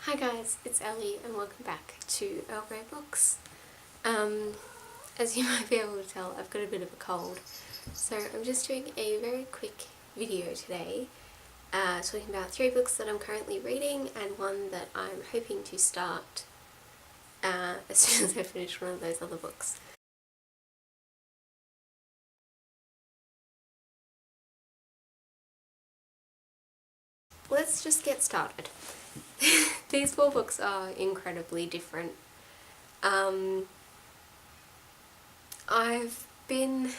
Hi guys, it's Ellie and welcome back to Earl Books. As you might be able to tell, I've got a bit of a cold, so I'm just doing a very quick video today talking about 3 books that I'm currently reading and one that I'm hoping to start as soon as I finish one of those other books. Let's just get started. These 4 books are incredibly different. I've been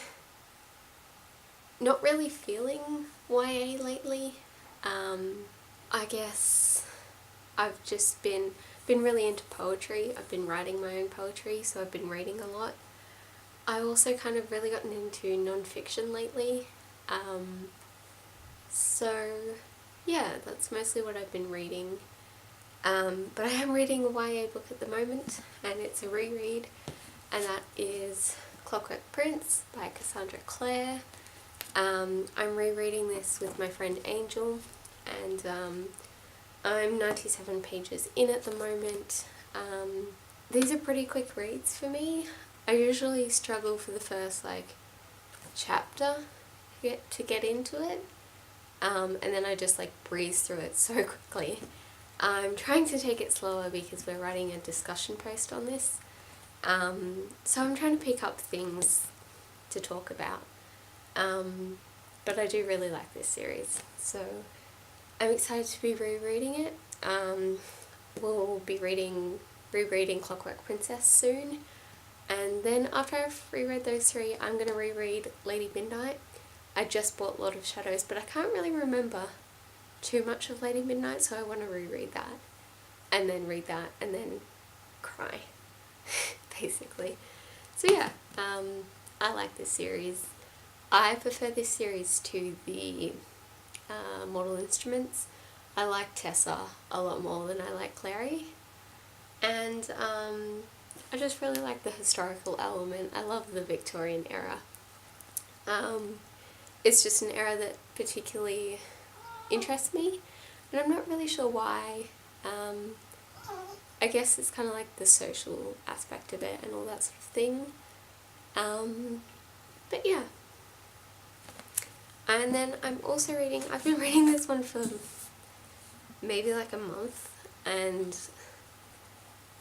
not really feeling YA lately. I guess I've just been really into poetry. I've been writing my own poetry, so I've been reading a lot. I've also kind of really gotten into non-fiction lately. So yeah, that's mostly what I've been reading. But I am reading a YA book at the moment, and it's a reread, and that is Clockwork Prince by Cassandra Clare. I'm rereading this with my friend Angel, and I'm 97 pages in at the moment. These are pretty quick reads for me. I usually struggle for the first chapter to get into it, and then I just breeze through it so quickly. I'm trying to take it slower because we're writing a discussion post on this, so I'm trying to pick up things to talk about. But I do really like this series, so I'm excited to be rereading it. We'll be rereading Clockwork Princess soon, and then after I've reread those 3, I'm going to reread Lady Midnight. I just bought Lord of Shadows, but I can't really remember too much of Lady Midnight, so I want to reread that, and then read that, and then cry, basically. So yeah, I like this series. I prefer this series to the Mortal Instruments. I like Tessa a lot more than I like Clary, and I just really like the historical element. I love the Victorian era. It's just an era that particularly interests me, and I'm not really sure why. I guess it's kind of like the social aspect of it and all that sort of thing. But yeah. And then I'm also reading, I've been reading this one for maybe a month, and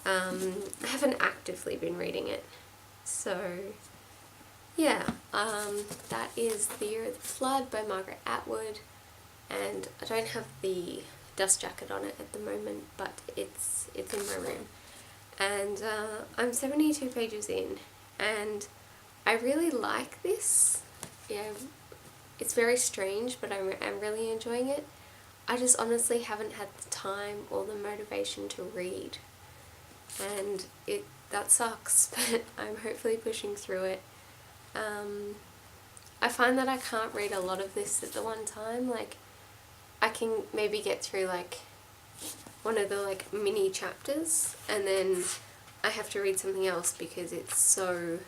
I haven't actively been reading it. So yeah, that is The Year of the Flood by Margaret Atwood, and I don't have the dust jacket on it at the moment, but it's in my room. And I'm 72 pages in, and I really like this. Yeah, it's very strange, but I'm really enjoying it. I just honestly haven't had the time or the motivation to read, and that sucks, but I'm hopefully pushing through it. I find that I can't read a lot of this at the one time. I can maybe get through one of the mini chapters, and then I have to read something else because it's so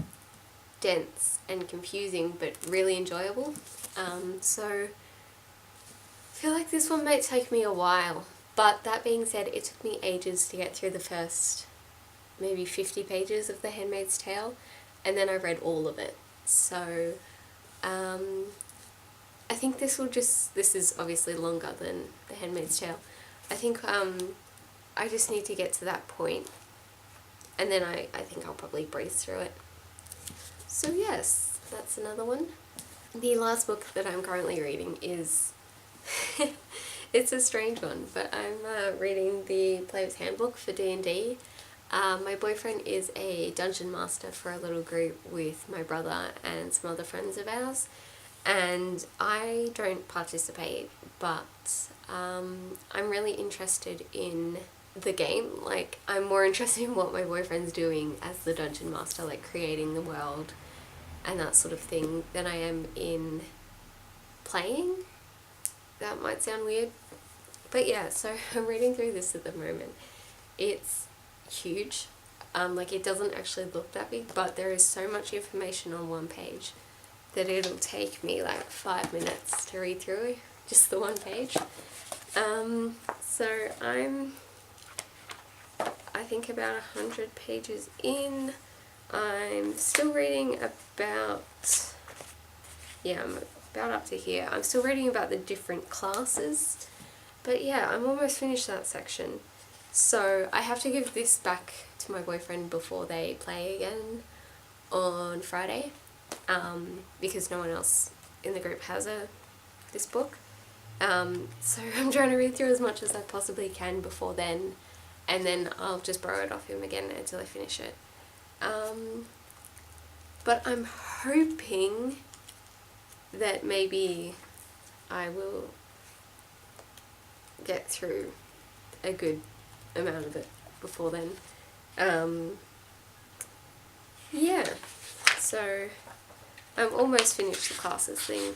dense and confusing but really enjoyable. So I feel like this one might take me a while, but that being said, it took me ages to get through the first maybe 50 pages of The Handmaid's Tale, and then I read all of it. So I think this is obviously longer than The Handmaid's Tale. I think I just need to get to that point, and then I think I'll probably breeze through it. So yes, that's another one. The last book that I'm currently reading is, it's a strange one, but I'm reading the Player's Handbook for D&D. My boyfriend is a dungeon master for a little group with my brother and some other friends of ours, and I don't participate, but I'm really interested in the game. I'm more interested in what my boyfriend's doing as the dungeon master, creating the world and that sort of thing, than I am in playing. That might sound weird, but yeah, so I'm reading through this at the moment. It's huge. It doesn't actually look that big, but there is so much information on one page that it'll take me 5 minutes to read through just the one page. So I'm think about 100 pages in. I'm still reading about, yeah, I'm about up to here. I'm still reading about the different classes, but yeah, I'm almost finished that section. So I have to give this back to my boyfriend before they play again on Friday, because no one else in the group has this book. So I'm trying to read through as much as I possibly can before then, and then I'll just borrow it off him again until I finish it. But I'm hoping that maybe I will get through a good amount of it before then. Yeah, so I'm almost finished the classes thing,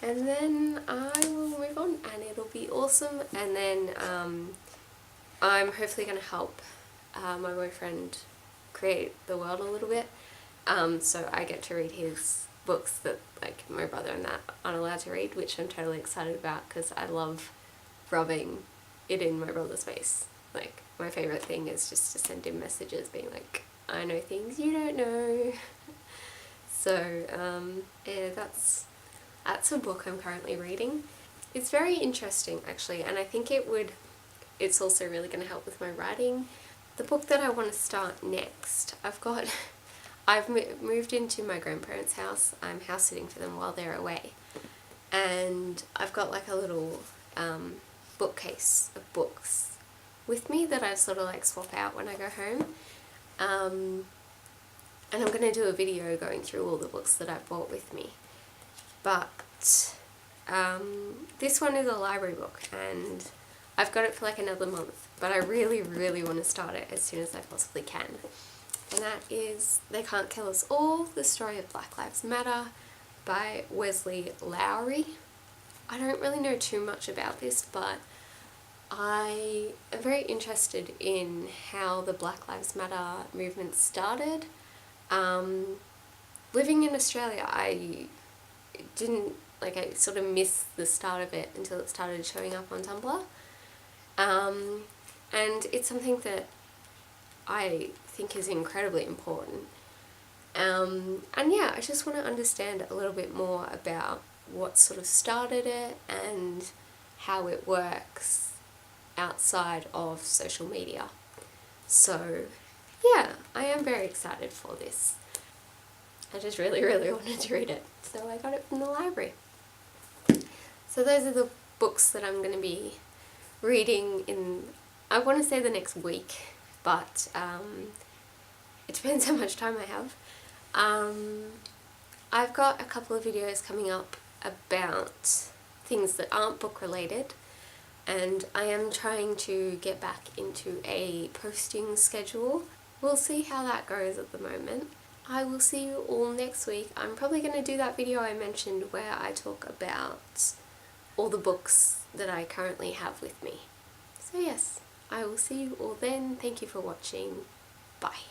and then I will move on and it'll be awesome. And then I'm hopefully going to help my boyfriend create the world a little bit, so I get to read his books that like my brother and that aren't allowed to read, which I'm totally excited about because I love rubbing it in my brother's face. Like, my favourite thing is just to send him messages being like, I know things you don't know. So yeah, that's a book I'm currently reading. It's very interesting actually, and I think it's also really going to help with my writing. The book that I want to start next, I've moved into my grandparents' house. I'm house sitting for them while they're away, and I've got like a little bookcase of books with me that I sort of like swap out when I go home. And I'm going to do a video going through all the books that I brought with me. But this one is a library book, and I've got it for like another month, but I really, really want to start it as soon as I possibly can. And that is They Can't Kill Us All, The Story of Black Lives Matter by Wesley Lowery. I don't really know too much about this, but I am very interested in how the Black Lives Matter movement started. Living in Australia, I sort of missed the start of it until it started showing up on Tumblr. And it's something that I think is incredibly important. And yeah, I just want to understand a little bit more about what sort of started it and how it works outside of social media. So yeah, I am very excited for this. I just really, really wanted to read it, so I got it from the library. So those are the books that I'm going to be reading in, I want to say the next week, but it depends how much time I have. I've got a couple of videos coming up about things that aren't book related, and I am trying to get back into a posting schedule. We'll see how that goes at the moment. I will see you all next week. I'm probably going to do that video I mentioned where I talk about all the books that I currently have with me. So yes, I will see you all then. Thank you for watching. Bye.